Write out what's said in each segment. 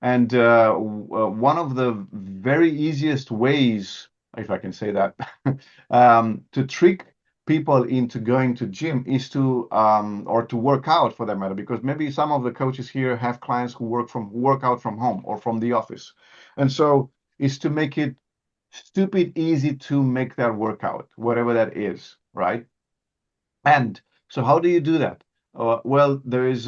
And one of the very easiest ways, if I can say that, to trick people into going to gym is to or to work out for that matter, because maybe some of the coaches here have clients who work out from home or from the office, and so is to make it stupid easy to make that workout, whatever that is, right? And so how do you do that? Well, there is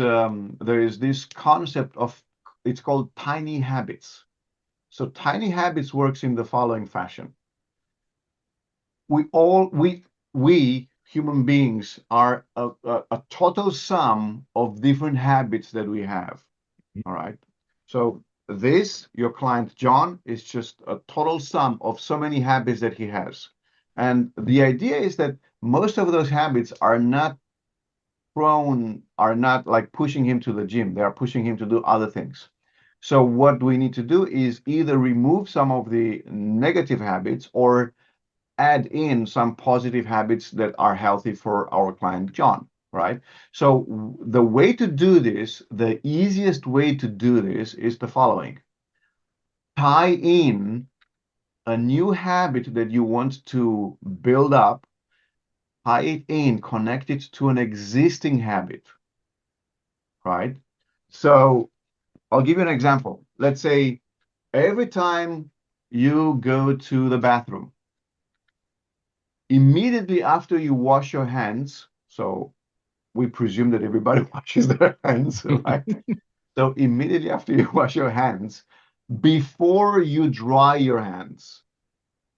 this concept of, it's called tiny habits. So tiny habits works in the following fashion. We all we human beings are a total sum of different habits that we have. All right. So this, your client John, is just a total sum of so many habits that he has. And the idea is that most of those habits are not like pushing him to the gym. They are pushing him to do other things. So what we need to do is either remove some of the negative habits or add in some positive habits that are healthy for our client John, right? So the way to do this, the easiest way to do this is the following. Tie in a new habit that you want to build up, tie it in, connect it to an existing habit, right? So I'll give you an example. Let's say every time you go to the bathroom, immediately after you wash your hands, so we presume that everybody washes their hands, right? So immediately after you wash your hands, before you dry your hands,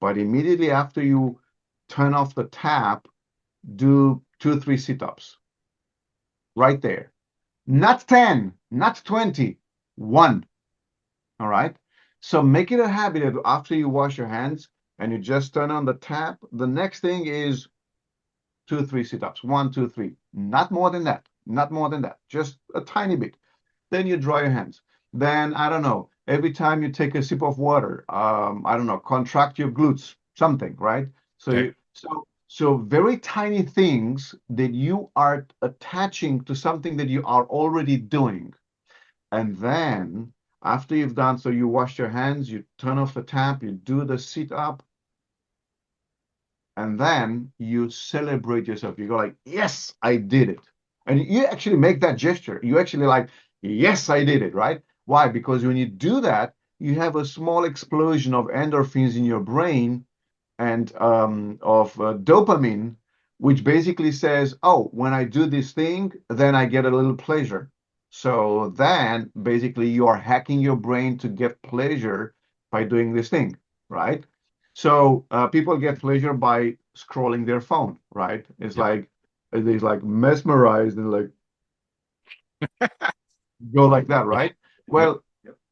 but immediately after you turn off the tap, do 2 or 3 sit-ups right there. Not 10, not 20, one. All right. So make it a habit that after you wash your hands and you just turn on the tap, the next thing is 2 or 3 sit-ups. 1, 2, 3. Not more than that. Not more than that. Just a tiny bit. Then you dry your hands. Then I don't know. Every time you take a sip of water, I don't know, contract your glutes, something, right? So Okay. so very tiny things that you are attaching to something that you are already doing. And then after you've done, so you wash your hands, you turn off the tap, you do the sit up, and then you celebrate yourself. You go like, yes, I did it. And you actually make that gesture. You actually like, yes, I did it, right? Why? Because when you do that, you have a small explosion of endorphins in your brain and of dopamine, which basically says, oh, when I do this thing, then I get a little pleasure. So then basically you are hacking your brain to get pleasure by doing this thing, right? So people get pleasure by scrolling their phone, right? It's Yep. like mesmerized and like go like that, right? Yep. Well,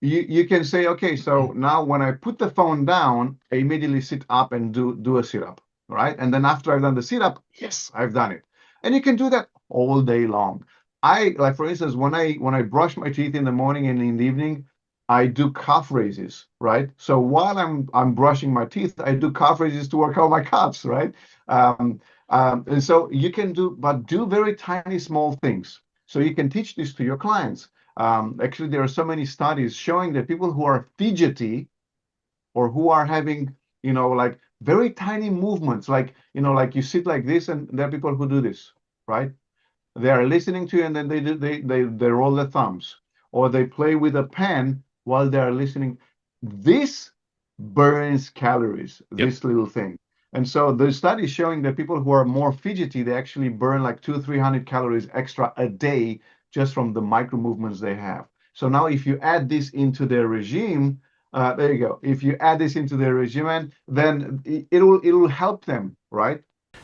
you can say, okay, so now when I put the phone down, I immediately sit up and do a sit up, right? And then after I've done the sit up, yes, I've done it. And you can do that all day long. I like, for instance, when I brush my teeth in the morning and in the evening, I do calf raises, right? So while I'm brushing my teeth, I do calf raises to work out my calves, right? Um, and so you can do, but do very tiny, small things. So you can teach this to your clients. Actually, there are so many studies showing that people who are fidgety or who are having, like very tiny movements, like, like you sit like this, and there are people who do this, right? They are listening to you, and then they roll their thumbs, or they play with a pen while they are listening. This burns calories, Yep. this little thing. And so the study is showing that people who are more fidgety, they actually burn like 200-300 calories extra a day just from the micro movements they have. So now if you add this into their regime, there you go. If you add this into their regimen, then it will help them, right?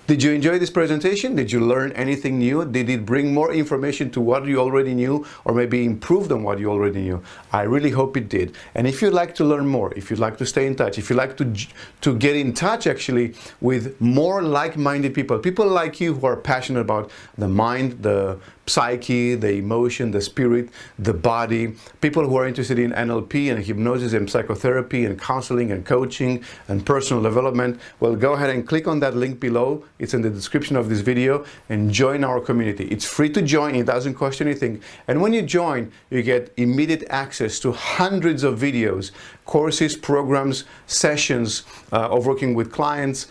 Did you enjoy this presentation? Did you learn anything new? Did it bring more information to what you already knew, or maybe improved on what you already knew? I really hope it did. And if you'd like to learn more, if you'd like to stay in touch, if you'd like to get in touch actually with more like-minded people, people like you who are passionate about the mind, the psyche, the emotion, the spirit, the body, people who are interested in NLP and hypnosis and psychotherapy and counseling and coaching and personal development, well, go ahead and click on that link below. It's in the description of this video, and join our community. It's free to join, it doesn't cost you anything. And when you join, you get immediate access to hundreds of videos, courses, programs, sessions of working with clients,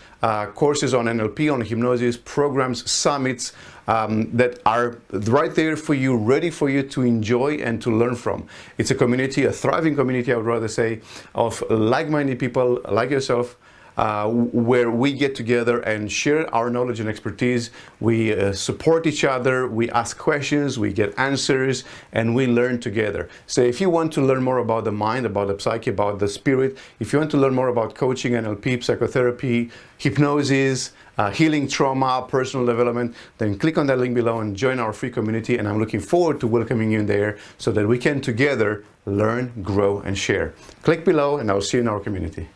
courses on NLP, on hypnosis, programs, summits, that are right there for you, ready for you to enjoy and to learn from. It's a community, a thriving community, I would rather say, of like-minded people like yourself, where we get together and share our knowledge and expertise. We support each other, we ask questions, we get answers, and we learn together. So if you want to learn more about the mind, about the psyche, about the spirit, if you want to learn more about coaching, NLP, psychotherapy, hypnosis, healing trauma, personal development, then click on that link below and join our free community. And I'm looking forward to welcoming you in there so that we can together learn, grow, and share. Click below, and I'll see you in our community.